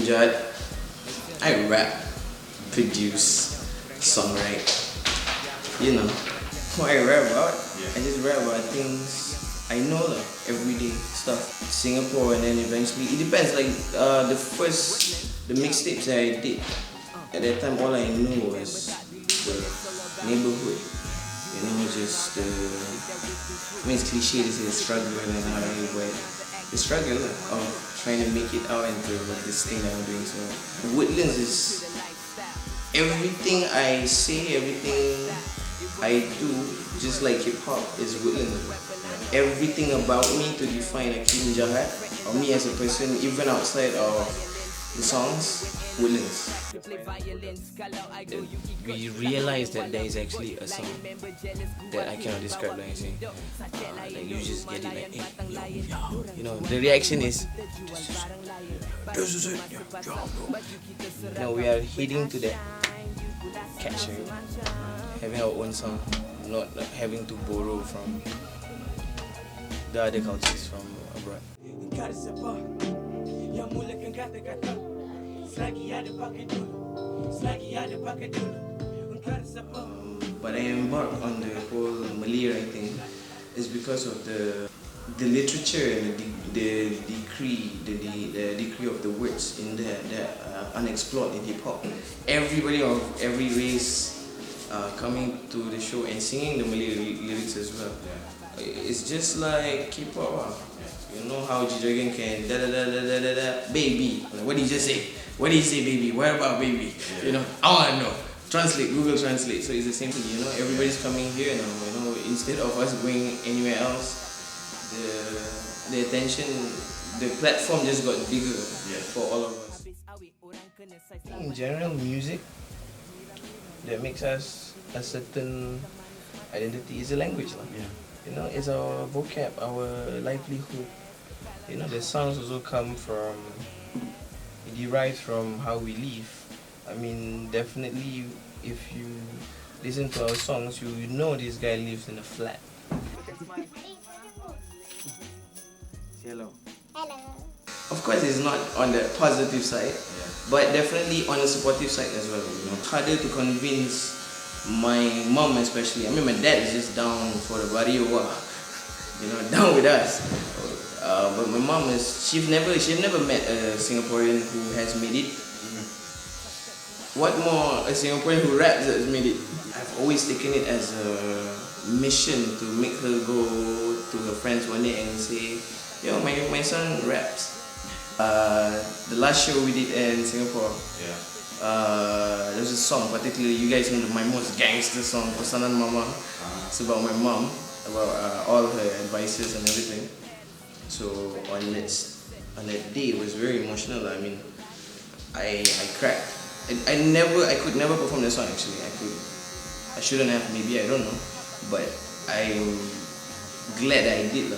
Akeem Jahat. I rap, produce, songwrite. You know, what I rap about? I just rap about things I know, like everyday stuff. Singapore, and then eventually, it depends. Like the mixtapes that I did, at that time all I knew was the neighbourhood. You know, just I mean, it's cliche to say struggle and all that, but the struggle of trying to make it out into this thing that I'm doing. So Woodlands is everything I say, everything I do, just like hip hop, is Woodlands. Everything about me to define Akeem Jahat, or me as a person, even outside of the songs, Woodlands. We realized that there is actually a song that I cannot describe, like I say. Like you just get it, like, hey, yo, yo. You know, the reaction is, this is it, yo. Now we are heading to that catch, having our own song, not having to borrow from the other cultures from abroad. But I embarked on the whole Malay writing is because of the literature and the decree of the words in there that are unexplored in hip hop. Everybody of every race coming to the show and singing the Malay lyrics as well. It's just like hip hop. You know how Jijagan can da da da da da da da baby. What did you just say? What did you say, baby? What about baby? You know, I wanna know. Translate, Google Translate. So it's the same thing. You know, everybody's coming here now. You know, instead of us going anywhere else, the attention, the platform just got bigger for all of us. In general, music that makes us a certain identity is a language. You know, it's our vocab, our livelihood. You know, the songs also come from, it derives from how we live. I mean, definitely, if you listen to our songs, you know this guy lives in a flat. Hello. Hello. Of course, it's not on the positive side, but definitely on the supportive side as well. You know, harder to convince my mom, especially. I mean, my dad is just down for the barrio, you know, down with us. But my mom she's never met a Singaporean who has made it. What more, a Singaporean who raps has made it? I've always taken it as a mission to make her go to her friends one day and say, yo, my son raps. The last show we did in Singapore, there was a song, particularly, you guys know my most gangster song, Pesanan Mama. It's about my mom, about all her advices and everything. So on that day, it was very emotional. I mean, I cried. I could never perform the song actually. I shouldn't have, maybe, I don't know. But I'm glad I did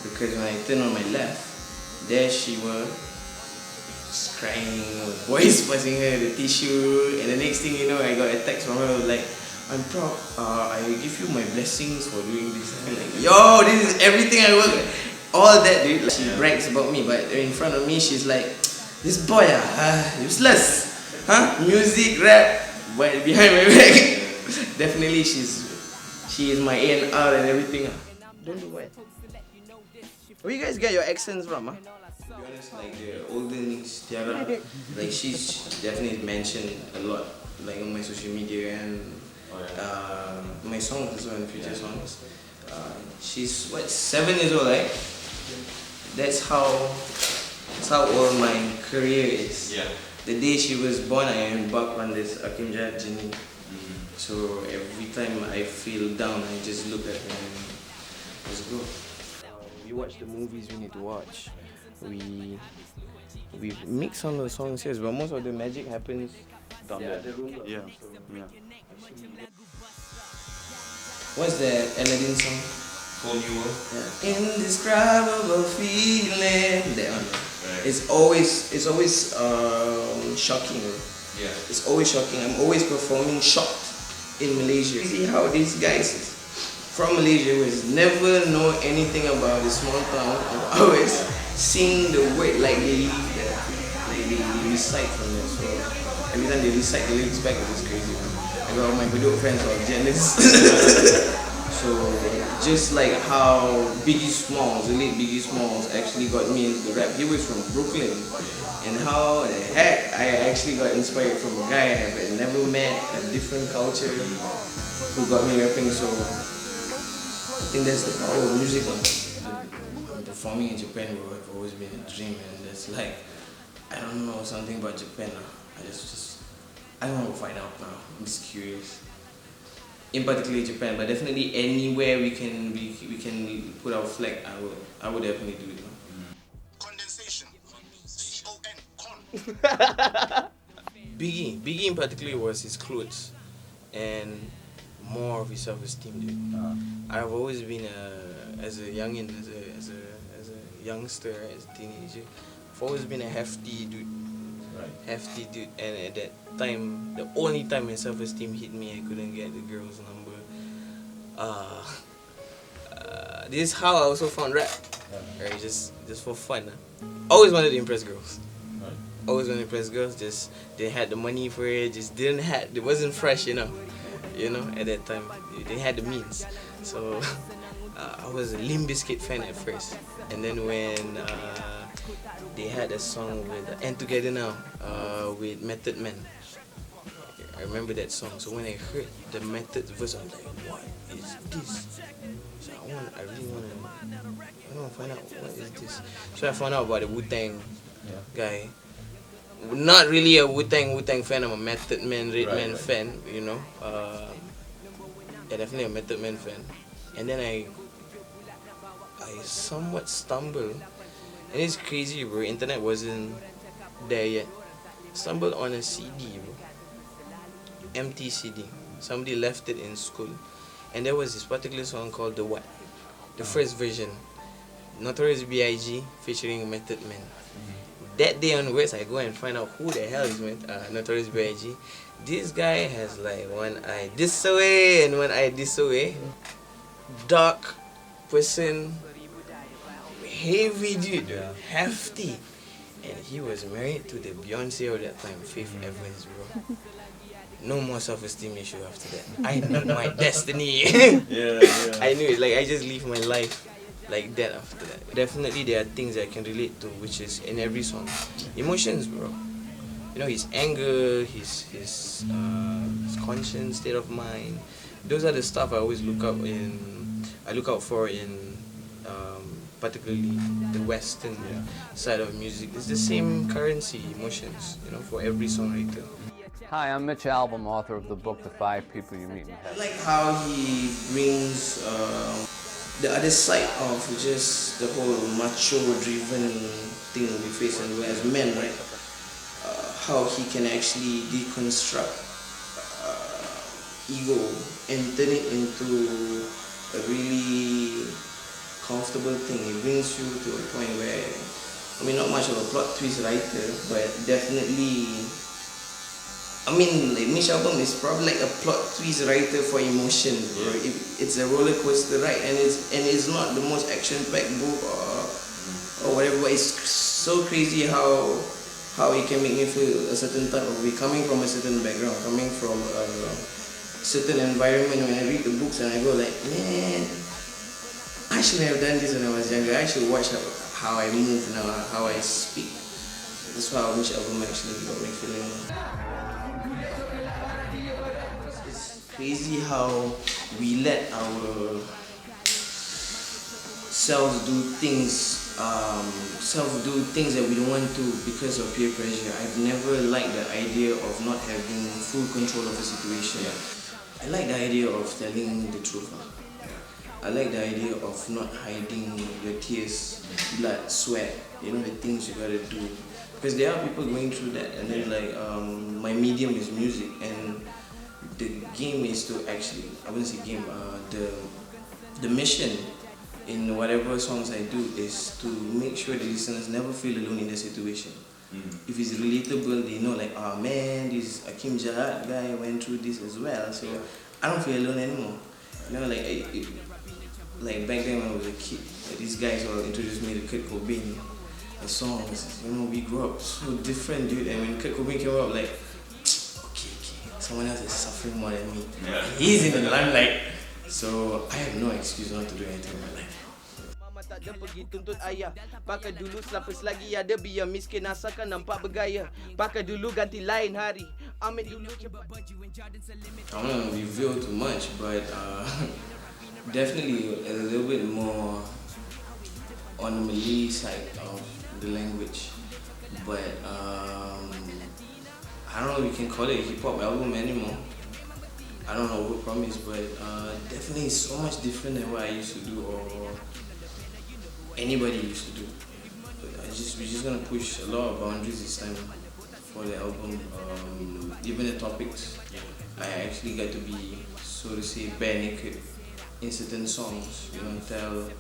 because when I turned on my left, there she was, just crying, boys passing her the tissue, and the next thing you know, I got a text from her like, I'm proud, I give you my blessings for doing this. I'm like, yo, this is everything I work. All that, dude. Like, she brags about me, but in front of me, she's like, this boy, useless. Music, rap, but behind my back, definitely she is my A&R and everything. Don't do what? Where you guys get your accents from? To be honest, like the olden Tiara, like she's definitely mentioned a lot, like on my social media and my songs as well, in future songs. She's what, 7 years old, right? That's how old my career is. The day she was born, I embarked on this Akeem Jahat journey. So every time I feel down, I just look at her and let's go. We watch the movies we need to watch. We mix some of the songs here, but most of the magic happens down there. What's the Aladdin song? Whole New World. Indescribable feeling. That one. Right. It's always shocking. It's always shocking. I'm always performing shocked in Malaysia. See how these guys from Malaysia who never know anything about the small town always sing the word like they live there. Like they recite from it. So every time they recite the lyrics back, it's crazy, man. I got all my video friends who are jealous. So just like how Biggie Smalls, the late Biggie Smalls, actually got me into the rap. He was from Brooklyn, and how the heck I actually got inspired from a guy I had never met, a different culture, who got me rapping. So I think that's the power of music. Performing in Japan would have always been a dream, and it's like, I don't know something about Japan. I don't want to find out now. I'm just curious. In particular Japan, but definitely anywhere we can put our flag, I would definitely do it. Condensation. Biggie in particular was his clothes and more of his self-esteem, dude. I've always been as a youngin, as a youngster, as a teenager, I've always been a hefty dude. Right. Hefty dude, and at that time, the only time when self-esteem hit me, I couldn't get the girl's number. This is how I also found rap. Right, just for fun. Always wanted to impress girls. Right. Always wanted to impress girls. Just didn't have the money for it. Just it wasn't fresh enough. You know, at that time, they had the means. So I was a Limp Bizkit fan at first, and then when they had a song with "And Together Now" with Method Man. I remember that song. So when I heard the Method verse, I was like, "What is this?" So I really want to find out what is this. So I found out about the Wu-Tang guy. Not really a Wu-Tang fan. I'm a Method Man, Redman fan. You know, yeah, definitely a Method Man fan. And then I somewhat stumbled. And it's crazy, bro. Internet wasn't there yet. Stumbled on a CD, bro. Empty CD. Somebody left it in school. And there was this particular song called The What? The first version. Notorious B.I.G. featuring Method Man. That day onwards, I go and find out who the hell is Notorious B.I.G. This guy has like one eye this way and one eye this way. Dark person. Heavy dude, hefty, and he was married to the Beyonce of that time, Faith Evans, bro. No more self-esteem issue after that. I knew my destiny. I knew it. Like I just live my life like that after that. Definitely, there are things I can relate to, which is in every song, emotions, bro. You know, his anger, his conscience, state of mind. Those are the stuff I always look out for in. Particularly the Western side of music. It's the same currency, emotions, you know, for every songwriter. Hi, I'm Mitch Albom, author of the book, The 5 People You Meet in Heaven. I like how he brings the other side of just the whole macho-driven thing we face as men, right? How he can actually deconstruct ego and turn it into a really comfortable thing. It brings you to a point where, I mean, not much of a plot twist writer, but definitely, I mean, like Mitch Albom is probably like a plot twist writer for emotions, bro. It's a roller coaster ride, and it's not the most action-packed book or whatever. But it's so crazy how it can make me feel a certain type of way, coming from a certain background, coming from a certain environment. When I read the books and I go like, man, I shouldn't have done this when I was younger. I should watch how I move now, how I speak. That's why I wish album actually got me feeling. It's crazy how we let our selves do things that we don't want to because of peer pressure. I've never liked the idea of not having full control of a situation. I like the idea of telling the truth. I like the idea of not hiding your tears, blood, sweat, you know, the things you gotta do. Because there are people going through that, and then like, my medium is music, and the game is to actually, I wouldn't say game, the mission in whatever songs I do is to make sure the listeners never feel alone in the situation. If it's relatable, they know like, oh man, this Akeem Jahat guy went through this as well, so I don't feel alone anymore. You know, like back then when I was a kid, these guys all introduced me to Kurt Cobain. the songs, you know, we grew up so different, dude. And when Kurt Cobain came up, like, okay, someone else is suffering more than me. Yeah. He's in the limelight, so I have no excuse not to do anything in my life. Mama tak ada pergi tuntut ayah. Pakai dulu selapas lagi ada biar miskin asalkan nampak bergaya. Pakai dulu ganti lain hari. Ambil dulu. I don't want to reveal too much, but definitely a little bit more on the Malay side of the language. But I don't know if we can call it a hip-hop album anymore. I don't know what promise, but definitely so much different than what I used to do or anybody used to do. But we're just gonna push a lot of boundaries this time for the album. Even the topics, I actually get to be, so to say, bare naked in certain songs. You know, tell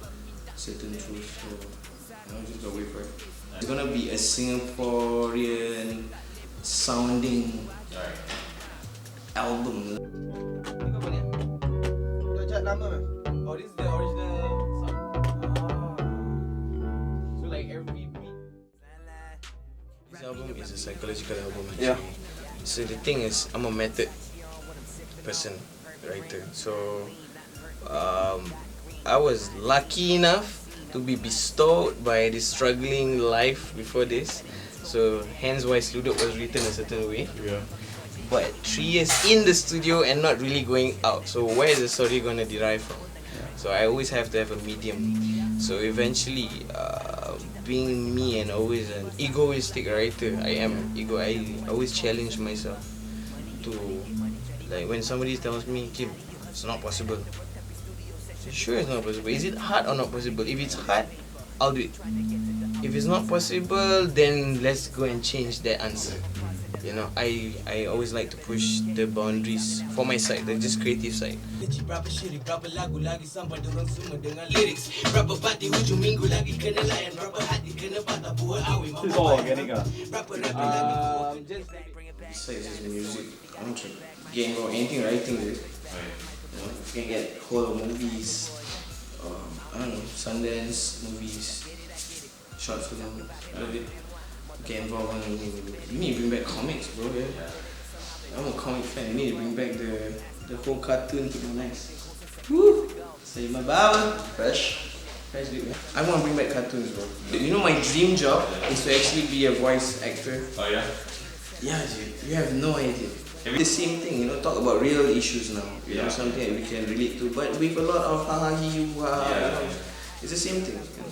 certain truths. So you know, just gotta wait for it. It's gonna be a Singaporean sounding album. Oh, this is the original song. So like every beat. This album is a psychological album actually. Yeah. So the thing is, I'm a method person, writer. So I was lucky enough to be bestowed by this struggling life before this. So hence why Sludok was written a certain way. Yeah. But 3 years in the studio and not really going out. So where is the story gonna derive from? So I always have to have a medium. So eventually, being me and always an egoistic writer, I always challenge myself to, like when somebody tells me, Kim, it's not possible. Sure, it's not possible. Is it hard or not possible? If it's hard, I'll do it. If it's not possible, then let's go and change that answer. You know, I always like to push the boundaries for my side, the just creative side. This is all organic, besides just music, I'm trying to get involved anything writing with it. You know, if you can get hold of movies, I don't know, Sundance movies, short film, love it. Get involved on, you need to bring back comics, bro. Yeah. I'm a comic fan. You need to bring back the whole cartoon to be nice. Woo! Say my bow. Fresh, dude. I want to bring back cartoons, bro. You know my dream job is to actually be a voice actor. Oh yeah? Yeah, dude. You have no idea. The same thing, you know, talk about real issues now. You know, something that we can relate to, but with a lot of ha ha he you know. It's the same thing, you know.